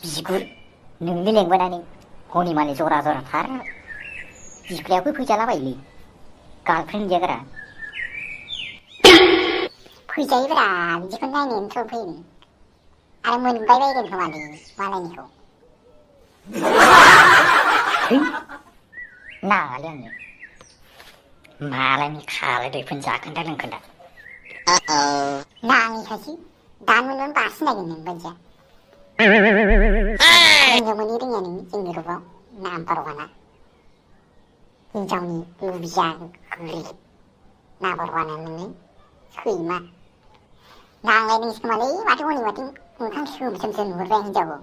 बिगुर नोंनि लेंबोनानै हनै माने जरा जरा थार बिफ्लायाबो फैजालाबायलै गार्लफ्रेन्ड गैयागारा फैजायोब्रा बिदिखौ नायनोथ' फैनो आरो मोनबाय बायगोन खोमालै मालायनिखौ है नाङालै आंनो मालायनि खालाय दैफोन जाखोन्दा लोंखोन्दा नाङैखायसो दा मोनबानो बासिनायगोन नों बायदिया हिनजाव मोननि रोङा नोङो जोंनि ग्रुपआव नाम्बार वानआ हिनजावनि लुबिया गोरि नाम्बार वानआ नोङो सैमा नांलायदोंसो खोमालै माथो हनै माथो मोखां सोमसोमसो नुहुरबाय हिनजावखौ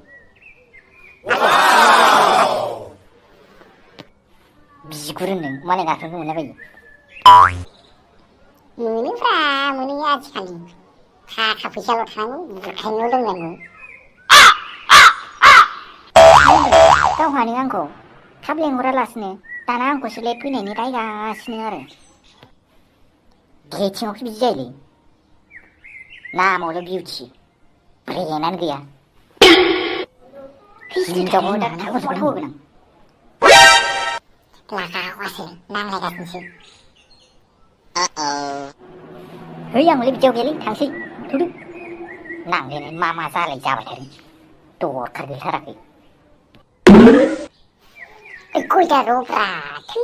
बिगुर होनदों मालाय गार्लफ्रेन्डखौ मोनला बायो मोनोब्रा मोनो आजिखालि थाखा फैसाल' थानांगौ बुरखायनोल' रोंनांगौ गावहानो आंखौ थाब लेंहरालासिनो दाना आंखौसो लेट फैनायनि रायगासिनो आरो डेटिंआवसो बिदि जायोलै नामावल' बिउटि ब्रेनानो गैया हिनजावखौ दा थाब होगोन आं लागावासो नांलायगासिनोसो है आं हले बिदियाव गैयालै थांसै थुदो नांलायनाय मा जालाय जाबाय थादों दरखार गैथाराखै गयदा र'ब्रा थै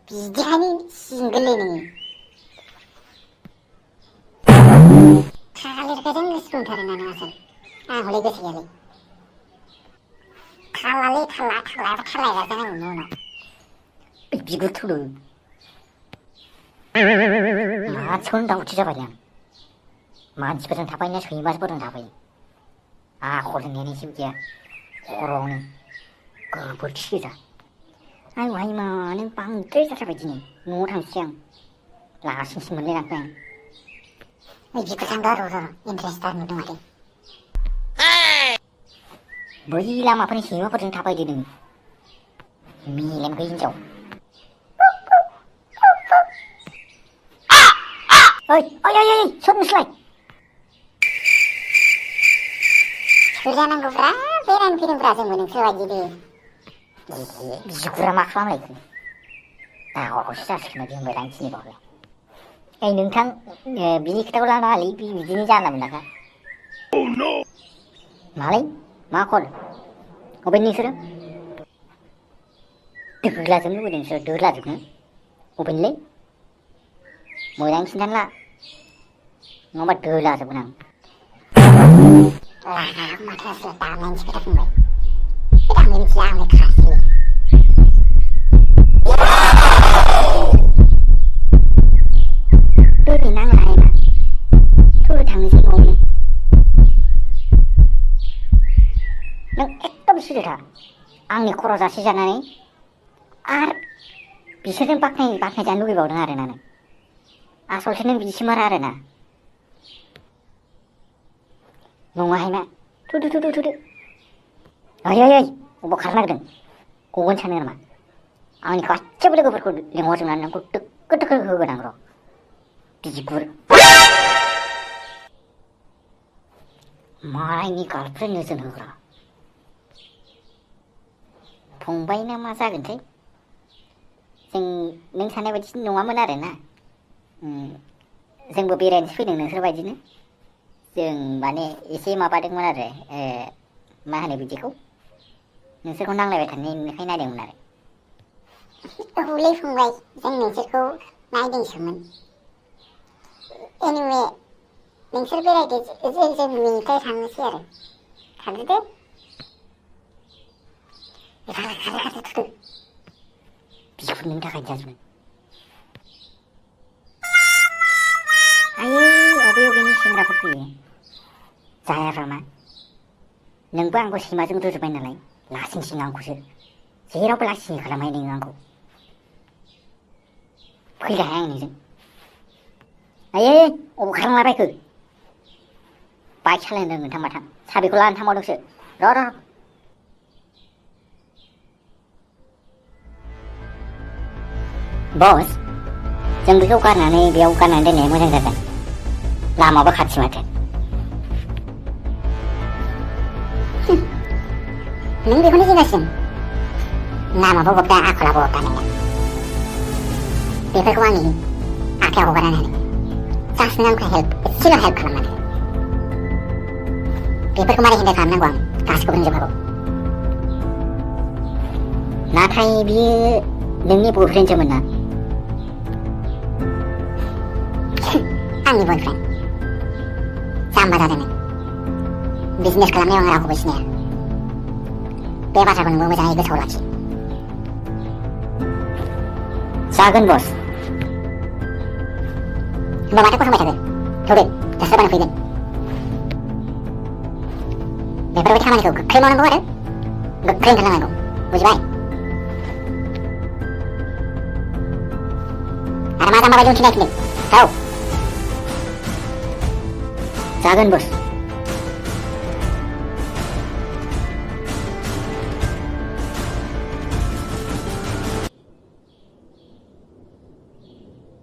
बिदिखायनो सिंगोललै नोङो थालिरखायजों गोसो दंथारो ना नोंहासो आं हले गोसो गैयालै थालालै थालायाबो थालाया जानांगौ उनाव बिगुर थुलु मानसिखौनो दावथि जाबाय आं मानसिफोरजों थाफायोना सैमाफोरजों थाफायो आखल होननायानो जेबो गैया खर'आवनो गोबोरखि गोजा आयुहाय मा नों बांद्राय जाथारबाय दिनै न'आव थांसै आं लासिंसिं मोनलायलांबाय आं बिगुर थांबा र' इन्टारेस्टार नुदों माथो बै लामाफोरनि सैमाफोरजों थाबायदो नों मेलेम गैयि हिनजाव ओइ सोर नोंसोरलाय सोरजानांगौब्रा बेरायनो फैदोंब्रा जोंबो नोंसोरबायदिनो बिगुरा मा खालामलायखो दावरावसो जासिगोन बिदि होनबाय आं थिनिबावलाय ओइ नोंथां बिनि खोथाखौ लानाङालै बिदिनो जानला मोनलाखा मालाय मा कल अबेनि नोंसोरो दोलाजोबनो लुबैदों नोंसोरो दोलाजोबनो अबेनिलै मोजां खिन्थानो ला नङाबा दोलाजोबगोन आं माथो आसोला दामनायनिसो खोथा बुंबाय बे दामनो मिथिला आंलाय खासै दे नांलाहाय मा थुदो थांनोसै न'आवनो नों एकदम सिरि था आंनि खर' जासे जानानै आरो बिसोरजों बाख्नायजानो लुगैबावदों आरो ना नों आसलथे नों बिदिसोमार आरो ना नङाहाय मा थुदो ओइ अबाव खारनो नागिरदों गगोन सानो नामा आंनि गासैबो लोगोफोरखौ लिंहरजोबनानै नोंखौ दोखो होगोन आं र' बिगुर मालायनि गार्लफ्रेन्ड नोजोर होग्रा फंबाय ना मा जागोनथाय जों नों साननाय बायदि नङामोन आरो ना जोंबो बेरायनोसो फैदों नोंसोरबायदिनो जों माने एसे माबादोंमोन आरो मा होनो बिदिखौ नोंसोरखौ नांलायबाय थानायखाय नायदोंमोन आरो हौलै फंबाय जों नोंसोरखौ नायदोंसोमोन एनिवे नोंसोर बेरायदो जों न'निफ्राय थांनोसै आरो थांदो खारदो थुदो बिगुरनि थाखाय जाजोबगोन आयै अबेनि सेंग्राफोर फैयो जायाफ्रा मा नोंबो आंखौ सैमाजों रुजुबाय नालाय लासिंसिं आंखौसो जेरावबो लासिं खालामहाय नोङो आंखौ फैलाहाय आं नोंजों आयै अबाव खारलांलाबायखो बाइक सालायनो रोंगोन थांबाथां साबिखौ लानानै थांबावदोंसो र' बस जों बेखौ गारनानै बेयाव गारनानै दोननाया मोजां जागोन लामाबो खाथि माथो नों बेखौनो जिंगासिदों? नामाबो बबेबा आखलाबो बबेबा नोंना। बेफोरखौ आंनि आखायाव हगारनानै होनो। जास्ट नों आंखौ एसेल' हेल्प खालामनानै हो। बेफोरखौ मारै हेन्डेल खालामनांगौ आं गासिखौबो रोंजोबखागौ। नाथाय बियो नोंनि बयफ्रेन्डसोमोन ना? आंनि बयफ्रेन्ड। जाम्बा जादों नों। बिजनेस खालामनायाव आं रावखौबो सिनाया। बे बाथ्राखौ नोंबो मोजाङै गोसोआव लाखि। जागोन बस। होमबा माथो गसंबाय थाखो? थौदो, दा सोरबानो फैगोन। बेफोरबायदि खामानिखौ गोख्रै मावनांगौ आरो गोख्रै ओंखारलांनांगौ। बुजिबाय? आरो मा जाम्बा बायदि उनथिं नायफिनदों? औ। जागोन बस।